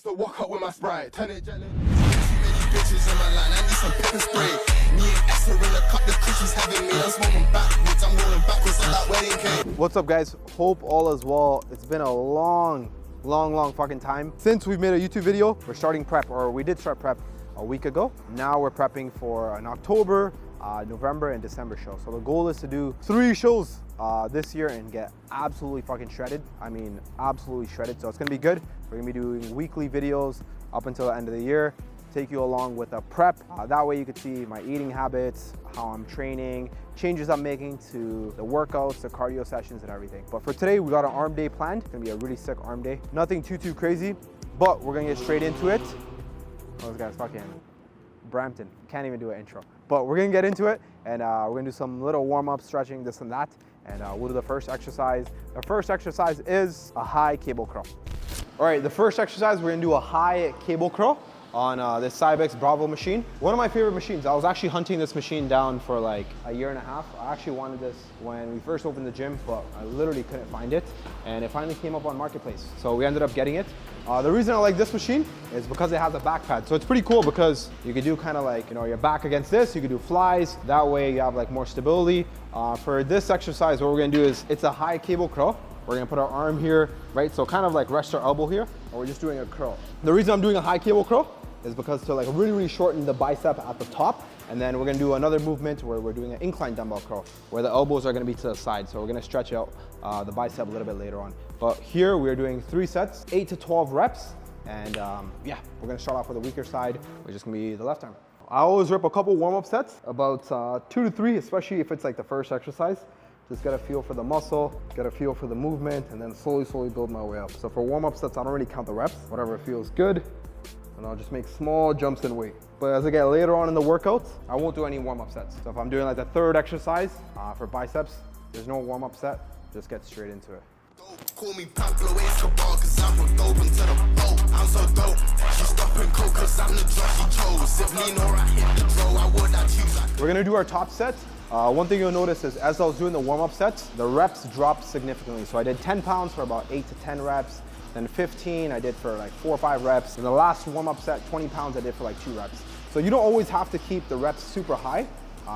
used to walk up with my Sprite, turn it jelly. Too many bitches in my line, I need some pepper spray. Me and Esther in the cup, the cushions having me. I'm smoking backwards, I'm rolling backwards on that wedding cake. What's up, guys? Hope all is well. It's been a long fucking time since we've made a YouTube video. We're starting prep, or we did start prep a week ago. Now we're prepping for an October, November, and December show. So the goal is to do 3 shows this year and get absolutely fucking shredded. I mean, absolutely shredded. So it's gonna be good. We're gonna be doing weekly videos up until the end of the year. Take you along with a prep. That way you can see my eating habits, how I'm training, changes I'm making to the workouts, the cardio sessions and everything. But for today, we got an arm day planned. It's gonna be a really sick arm day. Nothing too crazy, but we're gonna get straight into it. Oh, this guy's fucking Brampton. Can't even do an intro. But we're gonna get into it, and we're gonna do some little warm-up, stretching, this and that. And we'll do the first exercise. The first exercise is a high cable curl. All right, the first exercise, we're gonna do a high cable curl on this Cybex Bravo machine. One of my favorite machines. I was actually hunting this machine down for like a year and a half. I actually wanted this when we first opened the gym, but I literally couldn't find it. And it finally came up on Marketplace. So we ended up getting it. The reason I like this machine is because it has a back pad. So it's pretty cool because you could do kind of like, you know, your back against this, you could do flies. That way you have like more stability. For this exercise, what we're gonna do is, it's a high cable curl. We're gonna put our arm here, right? So kind of like rest our elbow here, and we're just doing a curl. The reason I'm doing a high cable curl is because to like really shorten the bicep at the top. And then we're gonna do another movement where we're doing an incline dumbbell curl, where the elbows are gonna be to the side. So we're gonna stretch out the bicep a little bit later on. But here we're doing 3 sets, 8 to 12 reps. And yeah, we're gonna start off with a weaker side, which is gonna be the left arm. I always rip a couple warm-up sets, about 2 to 3, especially if it's like the first exercise. Just get a feel for the muscle, get a feel for the movement, and then slowly build my way up. So for warm-up sets, I don't really count the reps, whatever feels good. And I'll just make small jumps in weight. But as I get later on in the workouts, I won't do any warm-up sets. So if I'm doing like the third exercise for biceps, there's no warm-up set, just get straight into it. Call me Pablo Escobar, cause I'm from dope into the boat. I'm so dope. She stopping coke, cause I'm the drug she chose. If Lean or I hit the throw, I would not choose. We're gonna do our top set. One thing you'll notice is as I was doing the warm-up sets, the reps dropped significantly. So I did 10 pounds for about 8 to 10 reps. Then 15 I did for like 4 or 5 reps. And the last warm-up set, 20 pounds, I did for like 2 reps. So you don't always have to keep the reps super high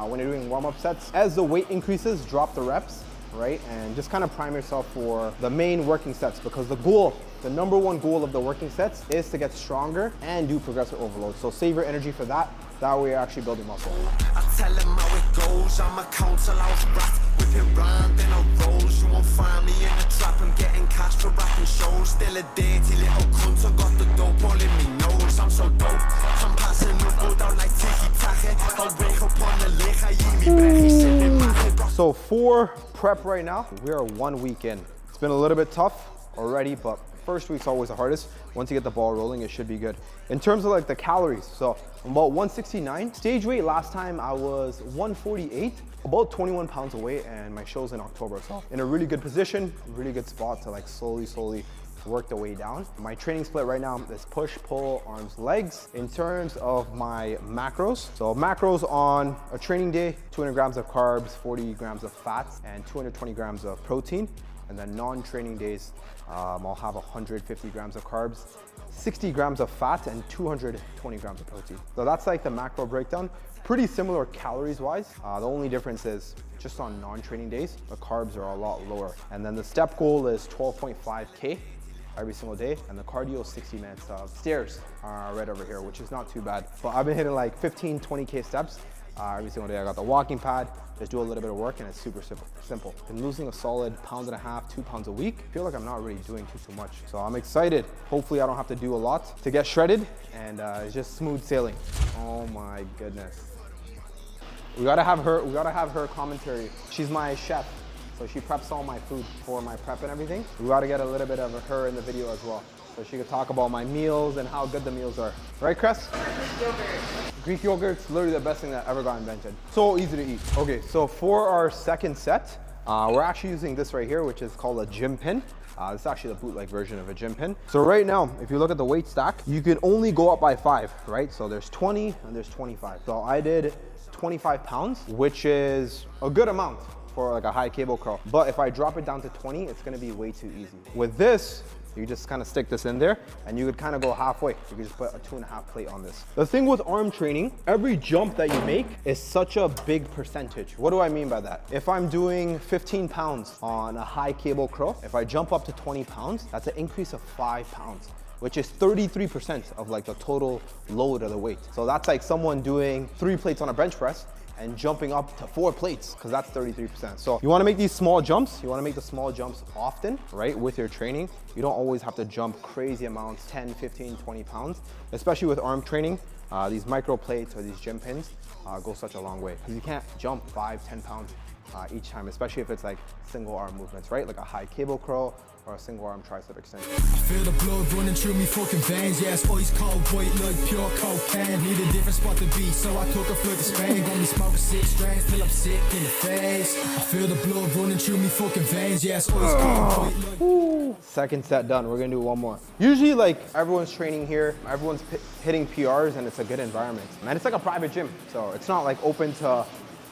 when you're doing warm-up sets. As the weight increases, drop the reps, right? And just kind of prime yourself for the main working sets, because the goal, the number one goal of the working sets is to get stronger and do progressive overload. So save your energy for that. That way you're actually building muscle. I tell him how it goes, I'm a counsel, I was brat. With him round, then I rolls. You won't find me in the trap, I'm getting cash for rapping shows. Still a dirty little cunt, I got the dope all in me nose. I'm so dope, I'm passing the road out like tiki-taka. I'll wake up on the lake, I eat me breath, he's sitting my. So for prep right now, we are 1 week in. It's been a little bit tough already, but first week's always the hardest. Once you get the ball rolling, it should be good. In terms of like the calories, so I'm about 169. Stage weight last time I was 148, about 21 pounds of weight, and my show's in October. So in a really good position, really good spot to like slowly work the way down. My training split right now is push, pull, arms, legs. In terms of my macros, so macros on a training day, 200 grams of carbs, 40 grams of fats, and 220 grams of protein. And then non-training days, I'll have 150 grams of carbs, 60 grams of fat, and 220 grams of protein. So that's like the macro breakdown. Pretty similar calories wise. The only difference is just on non-training days, the carbs are a lot lower. And then the step goal is 12.5K every single day, and the cardio is 60 minutes of stairs right over here, which is not too bad. But I've been hitting like 15, 20K steps every single day. I got the walking pad, just do a little bit of work, and it's super simple. Been losing a solid 1.5 pounds, 2 pounds a week. I feel like I'm not really doing too much. So I'm excited. Hopefully I don't have to do a lot to get shredded, and it's just smooth sailing. Oh my goodness. We gotta have her commentary. She's my chef, so she preps all my food for my prep and everything. We gotta get a little bit of her in the video as well, so she could talk about my meals and how good the meals are. Right, Cress? Greek yogurt's literally the best thing that ever got invented. So easy to eat. Okay, so for our second set, we're actually using this right here, which is called a gym pin. This is actually the bootleg version of a gym pin. So right now, if you look at the weight stack, you can only go up by 5, right? So there's 20 and there's 25. So I did 25 pounds, which is a good amount for like a high cable curl. But if I drop it down to 20, it's gonna be way too easy. With this, You just kind of stick this in there and you could kind of go halfway. You could just put a 2.5 plate on this. The thing with arm training, every jump that you make is such a big percentage. What do I mean by that? If I'm doing 15 pounds on a high cable curl, if I jump up to 20 pounds, that's an increase of 5 pounds, which is 33% of like the total load of the weight. So that's like someone doing 3 plates on a bench press and jumping up to 4 plates, because that's 33%. So you wanna make these small jumps, you wanna make the small jumps often, right, with your training. You don't always have to jump crazy amounts, 10, 15, 20 pounds, especially with arm training. These micro plates or these gym pins go such a long way, because you can't jump 5, 10 pounds each time, especially if it's like single arm movements, right? Like a high cable curl or a single arm tricep extension. I feel the blood running through me fucking veins. Yeah, it's ice cold white like pure cocaine. Need a different spot to be, so I took a flight to Spain. Gonna be smoking 6 strains till I'm sick in the face. I feel the blood running through me fucking veins. Yeah, it's ice cold white like... Second set done, we're gonna do one more. Usually like everyone's training here, everyone's hitting PRs, and it's a good environment. And it's like a private gym, so it's not like open to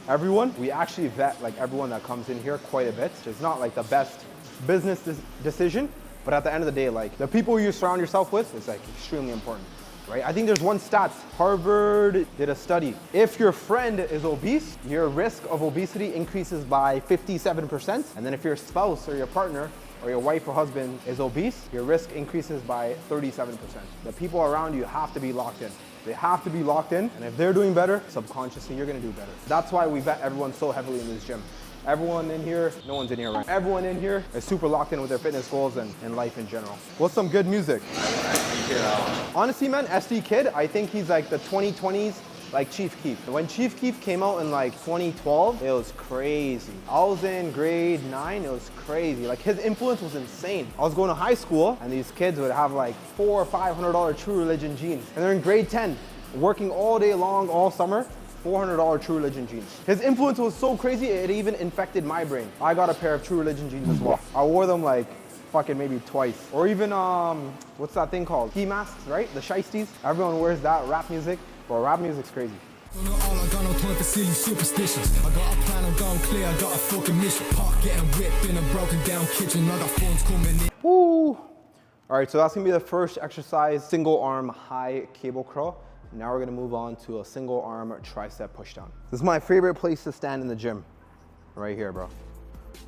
everyone. We actually vet like everyone that comes in here quite a bit. It's not like the best business decision, but at the end of the day, like the people you surround yourself with is like extremely important, right? I think there's one stat, Harvard did a study. If your friend is obese, your risk of obesity increases by 57%. And then if your spouse or your partner or your wife or husband is obese, your risk increases by 37%. The people around you have to be locked in. They have to be locked in, and if they're doing better, subconsciously you're gonna do better. That's why we vet everyone so heavily in this gym. Everyone in here, no one's in here, right? Everyone in here is super locked in with their fitness goals and life in general. What's some good music? Honestly, man, SD Kid, I think he's like the 2020s, like Chief Keef. When Chief Keef came out in like 2012, it was crazy. I was in grade 9, it was crazy. Like his influence was insane. I was going to high school and these kids would have like $400 or $500 True Religion jeans. And they're in grade 10, working all day long, all summer. $400 True Religion jeans. His influence was so crazy, it even infected my brain. I got a pair of True Religion jeans as well. I wore them like fucking maybe twice. Or even, what's that thing called? Ski masks, right? The shiesties. Everyone wears that, rap music. But rap music's crazy. All I got no time for silly superstitions. I got a plan, I'm going clear, I got a fucking mission. Park getting whipped in a broken down kitchen. I got phones coming in. Woo! All right, so that's gonna be the first exercise, single arm high cable curl. Now we're gonna move on to a single arm tricep pushdown. This is my favorite place to stand in the gym. Right here, bro.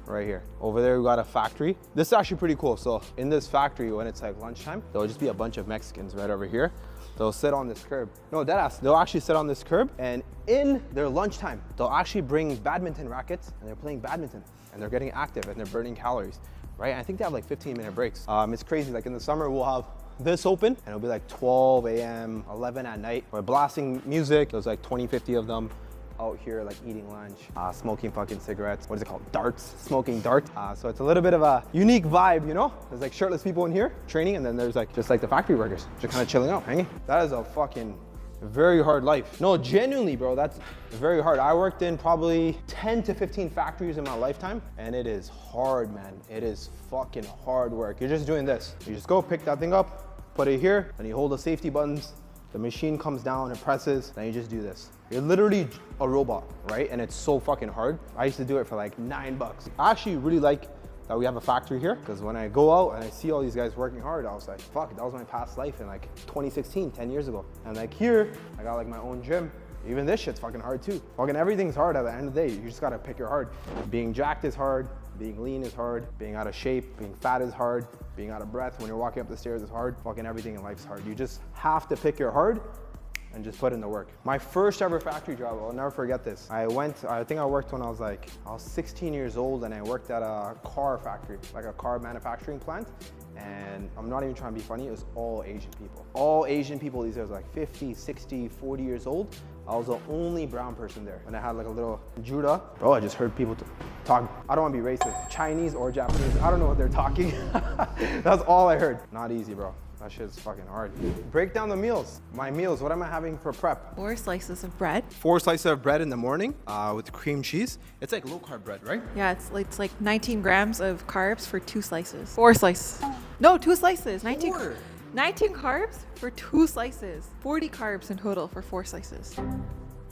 Right here. Over there, we got a factory. This is actually pretty cool. So in this factory, when it's like lunchtime, there'll just be a bunch of Mexicans right over here. They'll sit on this curb. No, deadass. They'll actually sit on this curb, and in their lunchtime, they'll actually bring badminton rackets, and they're playing badminton, and they're getting active, and they're burning calories, right? And I think they have like 15-minute breaks. It's crazy. Like in the summer, we'll have this open, and it'll be like 12 a.m., 11 at night. We're blasting music. There's like 20, 50 of them out here, like eating lunch, smoking fucking cigarettes. What is it called? Darts, smoking darts. So it's a little bit of a unique vibe, you know? There's like shirtless people in here training, and then there's like just like the factory workers, just kind of chilling out, hanging. That is a fucking very hard life. No, genuinely, bro, that's very hard. I worked in probably 10 to 15 factories in my lifetime, and it is hard, man. It is fucking hard work. You're just doing this. You just go pick that thing up, put it here, and you hold the safety buttons. The machine comes down and presses, then you just do this. You're literally a robot, right? And it's so fucking hard. I used to do it for like $9. I actually really like that we have a factory here, because when I go out and I see all these guys working hard, I was like, fuck, that was my past life in like 2016, 10 years ago. And like here, I got like my own gym. Even this shit's fucking hard too. Fucking everything's hard at the end of the day. You just gotta pick your hard. Being jacked is hard. Being lean is hard. Being out of shape, being fat is hard. Being out of breath when you're walking up the stairs is hard. Fucking everything in life's hard. You just have to pick your hard and just put in the work. My first ever factory job, I'll never forget this. I think I worked when I was 16 years old, and I worked at a car factory, like a car manufacturing plant. And I'm not even trying to be funny, it was all Asian people. All Asian people, these guys were like 50, 60, 40 years old. I was the only brown person there. And I had like a little Judah. Bro, I just heard people talk, I don't wanna be racist, Chinese or Japanese, I don't know what they're talking. That's all I heard. Not easy, bro. That shit's fucking hard. Break down the meals. My meals, what am I having for prep? 4 slices of bread. 4 slices of bread in the morning with cream cheese. It's like low carb bread, right? Yeah, it's like 19 grams of carbs for 2 slices. 4 slices. No, 2 slices. 19 carbs for 2 slices. 40 carbs in total for 4 slices.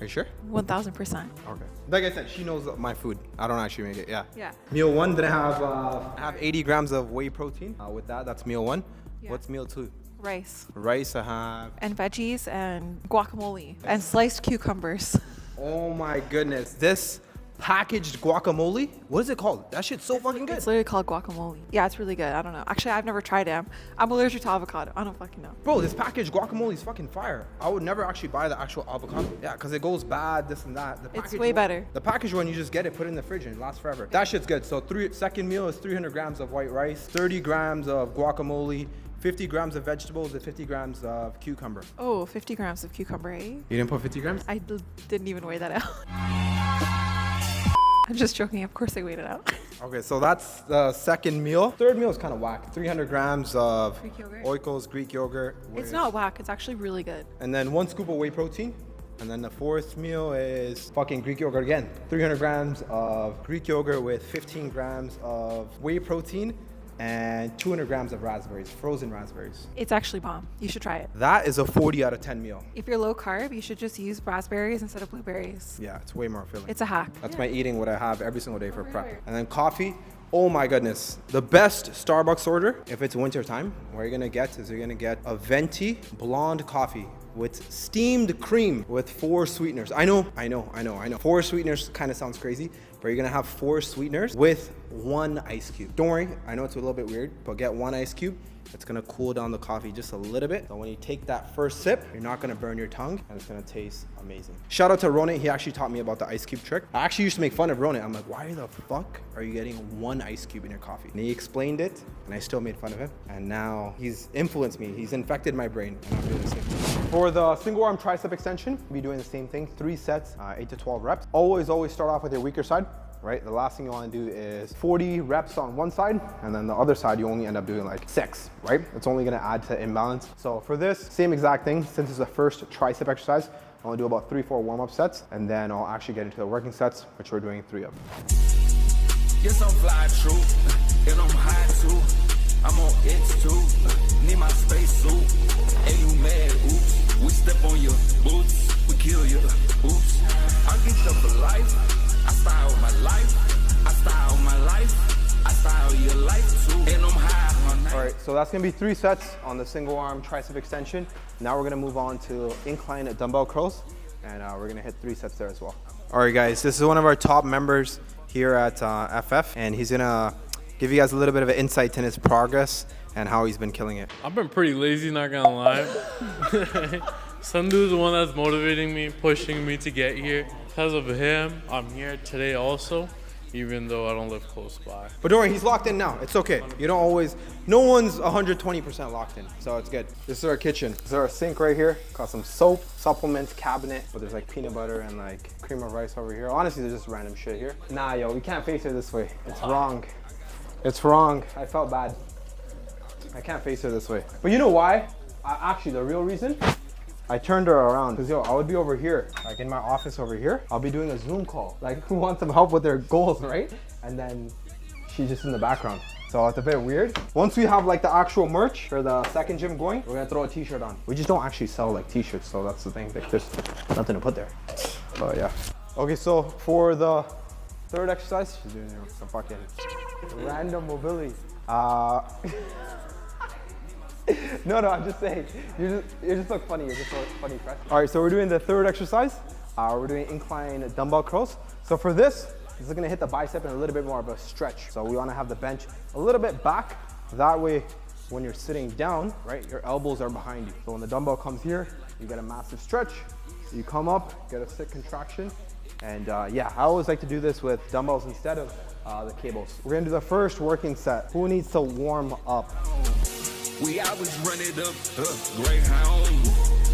Are you sure? 1000%. Okay. Like I said, she knows my food. I don't actually make it. Yeah. Yeah. Meal 1, then I have 80 grams of whey protein. With that's meal 1. Yeah. What's meal 2? Rice. Rice, I have. And veggies and guacamole. And sliced cucumbers. Oh my goodness. This packaged guacamole, what is it called? That shit's so fucking good. It's literally called guacamole. Yeah, it's really good. I don't know. Actually, I've never tried it. I'm allergic to avocado. I don't fucking know. Bro, this packaged guacamole is fucking fire. I would never actually buy the actual avocado. Yeah, because it goes bad, this and that. It's way better. The packaged one, you just get it, put it in the fridge, and it lasts forever. That shit's good. So second meal is 300 grams of white rice, 30 grams of guacamole, 50 grams of vegetables, and 50 grams of cucumber. Oh, 50 grams of cucumber, eh? You didn't put 50 grams? I didn't even weigh that out. I'm just joking. Of course I weighed it out. Okay, so that's the second meal. Third meal is kind of whack. 300 grams of Greek yogurt? Oikos Greek yogurt. It's not whack. It's actually really good. And then 1 scoop of whey protein. And then the fourth meal is fucking Greek yogurt again. 300 grams of Greek yogurt with 15 grams of whey protein and 200 grams of raspberries, frozen raspberries. It's actually bomb. You should try it. That is a 40 out of 10 meal. If you're low carb, you should just use raspberries instead of blueberries. Yeah, it's way more filling. It's a hack. That's my eating, what I have every single day for prep. And then coffee. Oh my goodness. The best Starbucks order, if it's winter time, what you're gonna get is you're gonna get a venti blonde coffee with steamed cream with 4 sweeteners. I know. 4 sweeteners kind of sounds crazy, but you're gonna have 4 sweeteners with 1 ice cube. Don't worry, I know it's a little bit weird, but get 1 ice cube. It's gonna cool down the coffee just a little bit. So when you take that first sip, you're not gonna burn your tongue and it's gonna taste amazing. Shout out to Ronan, he actually taught me about the ice cube trick. I actually used to make fun of Ronan. I'm like, why the fuck are you getting 1 ice cube in your coffee? And he explained it and I still made fun of him. And now he's influenced me. He's infected my brain and I'm doing the same thing. For the single arm tricep extension, we'll be doing the same thing, 3 sets, 8 to 12 reps. Always start off with your weaker side. Right? The last thing you want to do is 40 reps on one side, and then the other side you only end up doing like 6, right? It's only going to add to imbalance. So for this, same exact thing. Since it's the first tricep exercise, I'm going to do about 3-4 warm-up sets, and then I'll actually get into the working sets, which we're doing 3 of. Yes, I'm fly true, and I'm high too. I'm on X too, need my space suit. And you mad, oops. We step on your boots, we kill you, oops. I get up for life. I style my life, I style my life, I style your life too, and I'm high on night. All right, so that's gonna be 3 sets on the single arm tricep extension. Now we're gonna move on to incline dumbbell curls, and we're gonna hit 3 sets there as well. All right, guys, this is one of our top members here at FF, and he's gonna give you guys a little bit of an insight in his progress and how he's been killing it. I've been pretty lazy, not gonna lie. Sandhu's the one that's motivating me, pushing me to get here. Because of him, I'm here today also, even though I don't live close by. But don't worry, he's locked in now. It's okay. You don't always, no one's 120% locked in, so it's good. This is our kitchen. This is our sink right here. Got some soap, supplements, cabinet, but there's like peanut butter and like cream of rice over here. Honestly, there's just random shit here. Nah, yo, we can't face her this way. It's wrong. It's wrong. I felt bad. I can't face her this way. But you know why? Actually, the real reason, I turned her around because I would be over here, like in my office over here. I'll be doing a Zoom call, like who wants some help with their goals, right? And then she's just in the background. So it's a bit weird. Once we have like the actual merch for the second gym going, we're gonna throw a t-shirt on. We just don't actually sell like t-shirts, so that's the thing. Like, there's nothing to put there. But yeah. Okay, so for the third exercise, she's doing some fucking random mobility. No, I'm just saying. You just look funny. You're just a funny fresh. All right, so we're doing the third exercise. We're doing incline dumbbell curls. So for this is gonna hit the bicep and a little bit more of a stretch. So we wanna have the bench a little bit back. That way, when you're sitting down, right, your elbows are behind you. So when the dumbbell comes here, you get a massive stretch. So you come up, get a sit contraction. And yeah, I always like to do this with dumbbells instead of the cables. We're gonna do the first working set. Who needs to warm up? We always run it up, Greyhound.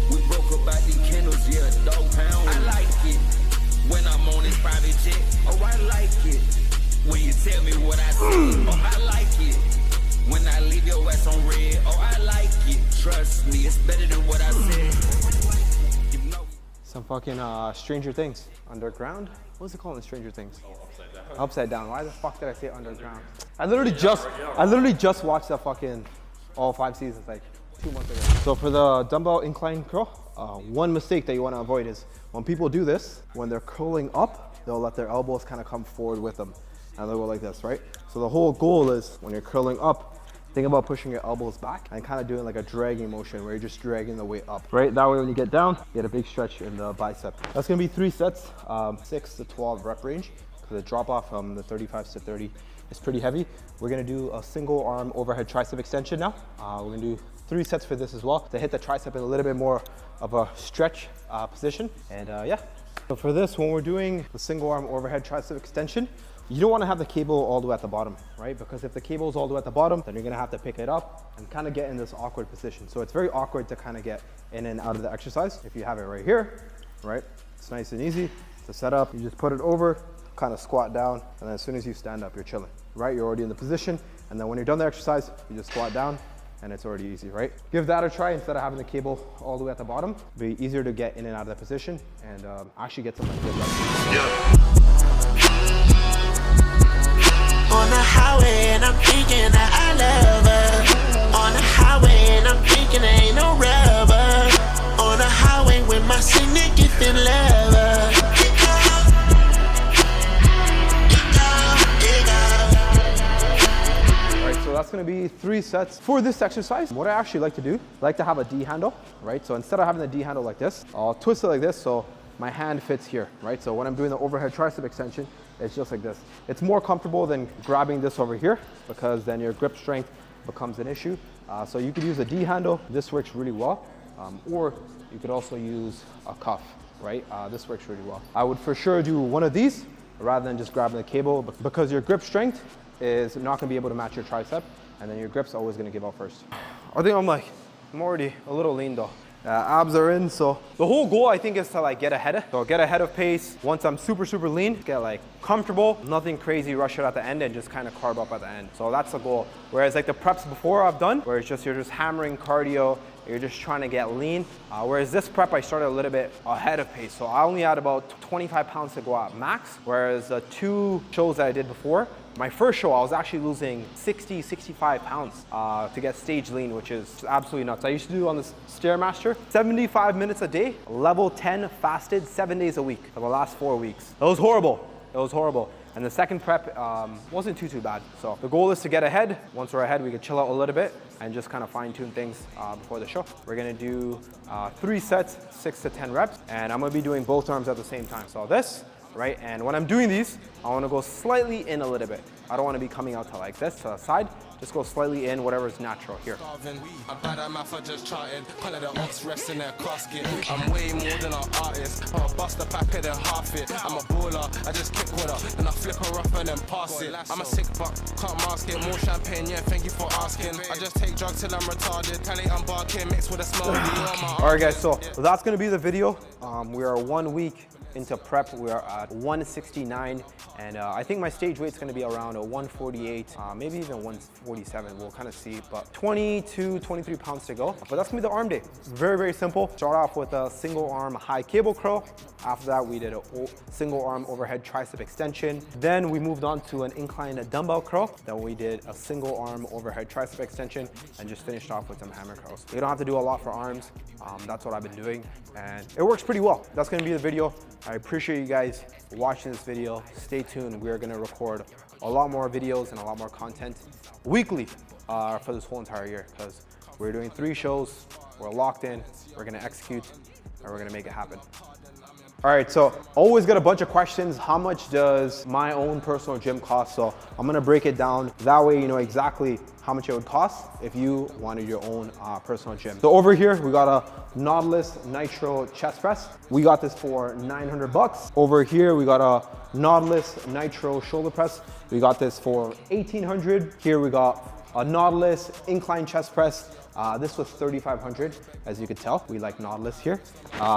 We broke about these candles, yeah, dog pound. I like it when I'm on this private jet. Oh, I like it when you tell me what I see. Oh, I like it when I leave your ass on red. Oh, I like it. Trust me, it's better than what I said. You know. Some fucking Stranger Things. Underground? What's it called in Stranger Things? Oh, upside down. Upside down. Why the fuck did I say underground? I literally just watched that fucking all 5 seasons like 2 months ago. So for the dumbbell incline curl, One mistake that you want to avoid is when people do this, when they're curling up, they'll let their elbows kind of come forward with them. And they'll go like this, right? So the whole goal is when you're curling up, think about pushing your elbows back and kind of doing like a dragging motion where you're just dragging the weight up, right? That way when you get down, you get a big stretch in the bicep. That's gonna be 3 sets, 6 to 12 rep range, because the drop off from the 35 to 30 is pretty heavy. We're gonna do a single arm overhead tricep extension now. We're gonna do 3 sets for this as well to hit the tricep in a little bit more of a stretch position. And yeah, so for this, when we're doing the single arm overhead tricep extension, you don't want to have the cable all the way at the bottom, right? Because if the cable is all the way at the bottom, then you're gonna have to pick it up and kind of get in this awkward position. So it's very awkward to kind of get in and out of the exercise. If you have it right here, right? It's nice and easy to set up. You just put it over, kind of squat down, and then as soon as you stand up, you're chilling, right? You're already in the position. And then when you're done the exercise, you just squat down and it's already easy, right? Give that a try instead of having the cable all the way at the bottom. It'll be easier to get in and out of that position and actually get some like good reps. On the highway and I'm thinking that I love her. On the highway and I'm thinking there ain't no rubber. On the highway with my significant lover. Alright, so that's gonna be 3 sets for this exercise. What I actually like to do, I like to have a D handle, right? So instead of having the D handle like this, I'll twist it like this so my hand fits here, right? So when I'm doing the overhead tricep extension, it's just like this. It's more comfortable than grabbing this over here because then your grip strength becomes an issue. So you could use a D handle. This works really well. Or you could also use a cuff, right? This works really well. I would for sure do one of these rather than just grabbing the cable because your grip strength is not gonna be able to match your tricep and then your grip's always gonna give out first. I think I'm already a little lean though. Abs are in, so the whole goal I think is to like get ahead of pace. Once I'm super lean, get like comfortable, nothing crazy, rush it at the end and just kind of carb up at the end. So that's the goal. Whereas like the preps before I've done, where you're just hammering cardio, you're just trying to get lean. Whereas this prep, I started a little bit ahead of pace. So I only had about 25 pounds to go at max. Whereas the 2 shows that I did before, my first show, I was actually losing 60, 65 pounds to get stage lean, which is absolutely nuts. I used to do on the Stairmaster, 75 minutes a day, level 10 fasted 7 days a week for the last 4 weeks. It was horrible. It was horrible. And the second prep wasn't too bad. So the goal is to get ahead. Once we're ahead, we can chill out a little bit and just kind of fine tune things before the show. We're gonna do 3 sets, 6 to 10 reps, and I'm gonna be doing both arms at the same time. So this, right? And when I'm doing these, I wanna go slightly in a little bit. I don't wanna be coming out to like this, to the side. Just go slightly in, whatever's natural here. I'm bad at math, I just charted. Colour the ox rest in their casket. I'm way more than an artist. I'm a buster back and half it. I'm a baller, I just kick with her. Then I flip her up and then pass it. I'm a sick buck, can't mask it. More champagne, yeah, thank you for asking. I just take drugs till I'm retarded. Tally I'm barking, mixed with a smell. Alright guys, so that's gonna be the video. We are 1 week into prep. We are at 169 and I think my stage weight's gonna be around a 148, maybe even 147, we'll kind of see, but 22, 23 pounds to go. But that's gonna be the arm day. Very simple. Start off with a single arm high cable curl. After that, we did a single arm overhead tricep extension. Then we moved on to an incline dumbbell curl. Then we did a single arm overhead tricep extension and just finished off with some hammer curls. You don't have to do a lot for arms. That's what I've been doing and it works pretty well. That's gonna be the video. I appreciate you guys watching this video. Stay tuned. We're gonna record a lot more videos and a lot more content weekly for this whole entire year because we're doing 3 shows. We're locked in. We're gonna execute and we're gonna make it happen. All right, so always get a bunch of questions. How much does my own personal gym cost? So I'm gonna break it down. That way you know exactly how much it would cost if you wanted your own personal gym. So over here, we got a Nautilus Nitro chest press. We got this for 900 bucks. Over here, we got a Nautilus Nitro shoulder press. We got this for 1800. Here we got a Nautilus incline chest press. This was 3,500, as you could tell. We like Nautilus here.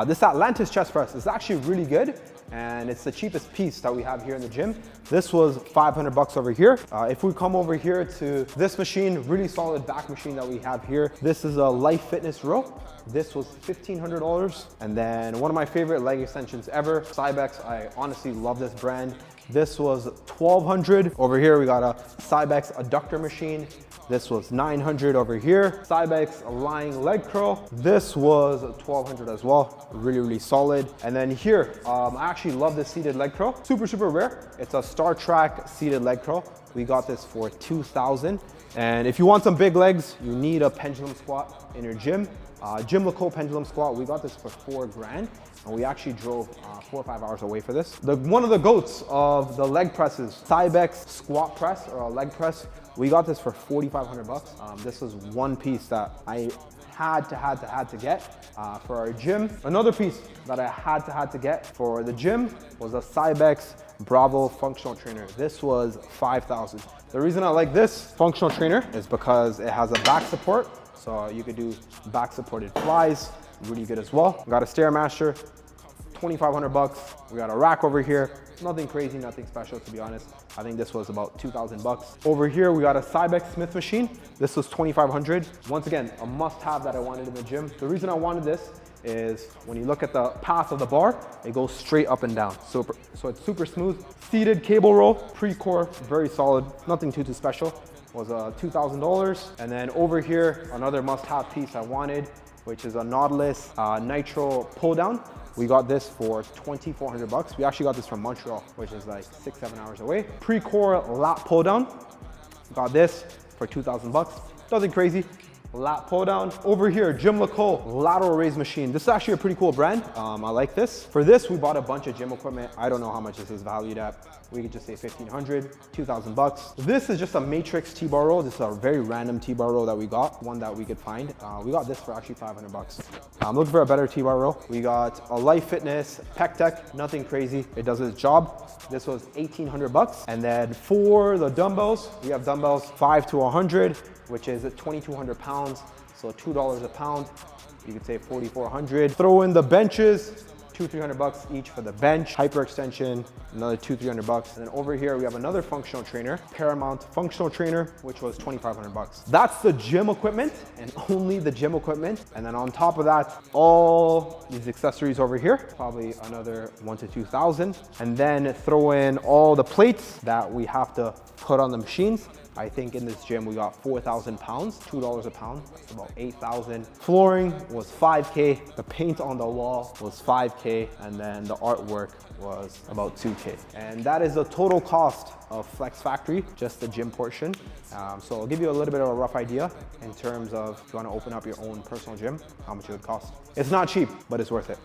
This Atlantis chest press is actually really good, and it's the cheapest piece that we have here in the gym. This was 500 bucks over here. If we come over here to this machine, really solid back machine that we have here. This is a Life Fitness row. This was $1,500. And then one of my favorite leg extensions ever, Cybex. I honestly love this brand. This was 1,200. Over here, we got a Cybex adductor machine. This was 900 over here. Cybex lying leg curl. This was 1,200 as well. Really, really solid. And then here, I actually love this seated leg curl. Super, super rare. It's a Star Trek seated leg curl. We got this for 2,000. And if you want some big legs, you need a pendulum squat in your gym. Jim LeCole pendulum squat, we got this for $4,000. And we actually drove 4 or 5 hours away for this. One of the goats of the leg presses, Cybex squat press or a leg press, we got this for 4,500 bucks. This was one piece that I had to get for our gym. Another piece that I had to get for the gym was a Cybex Bravo functional trainer. This was 5,000. The reason I like this functional trainer is because it has a back support. So you could do back supported flies, really good as well. Got a Stairmaster, 2,500 bucks. We got a rack over here. Nothing crazy, nothing special to be honest. I think this was about 2,000 bucks. Over here, we got a Cybex Smith machine. This was 2,500. Once again, a must-have that I wanted in the gym. The reason I wanted this is when you look at the path of the bar, it goes straight up and down. So it's super smooth. Seated cable roll, pre-core, very solid. Nothing too special. Was $2,000. And then over here, another must-have piece I wanted, which is a Nautilus Nitro pull down. We got this for 2,400 bucks. We actually got this from Montreal, which is like 6-7 hours away. Pre-core lat pull down. Got this for 2,000 bucks. Nothing crazy. Lat pull down. Over here, Jim LeCole lateral raise machine. This is actually a pretty cool brand. I like this. For this, we bought a bunch of gym equipment. I don't know how much this is valued at. We could just say 1,500, 2,000 bucks. This is just a Matrix T-bar roll. This is a very random T-bar roll that we got, one that we could find. We got this for actually 500 bucks. I'm looking for a better T-bar roll. We got a Life Fitness Pec Deck, nothing crazy. It does its job. This was 1,800 bucks. And then for the dumbbells, we have dumbbells 5 to 100, which is 2,200 pounds. So $2 a pound. You could say 4,400. Throw in the benches, 200-300 bucks each for the bench. Hyperextension, another 200-300 bucks. And then over here we have another functional trainer, Paramount functional trainer, which was 2,500 bucks. That's the gym equipment and only the gym equipment. And then on top of that, all these accessories over here, probably another 1,000 to 2,000. And then throw in all the plates that we have to put on the machines. I think in this gym we got 4,000 pounds, $2 a pound, that's about 8,000. Flooring was 5K, the paint on the wall was 5K, and then the artwork was about 2K. And that is the total cost of Flex Factory, just the gym portion. So I'll give you a little bit of a rough idea in terms of if you want to open up your own personal gym, how much it would cost. It's not cheap, but it's worth it.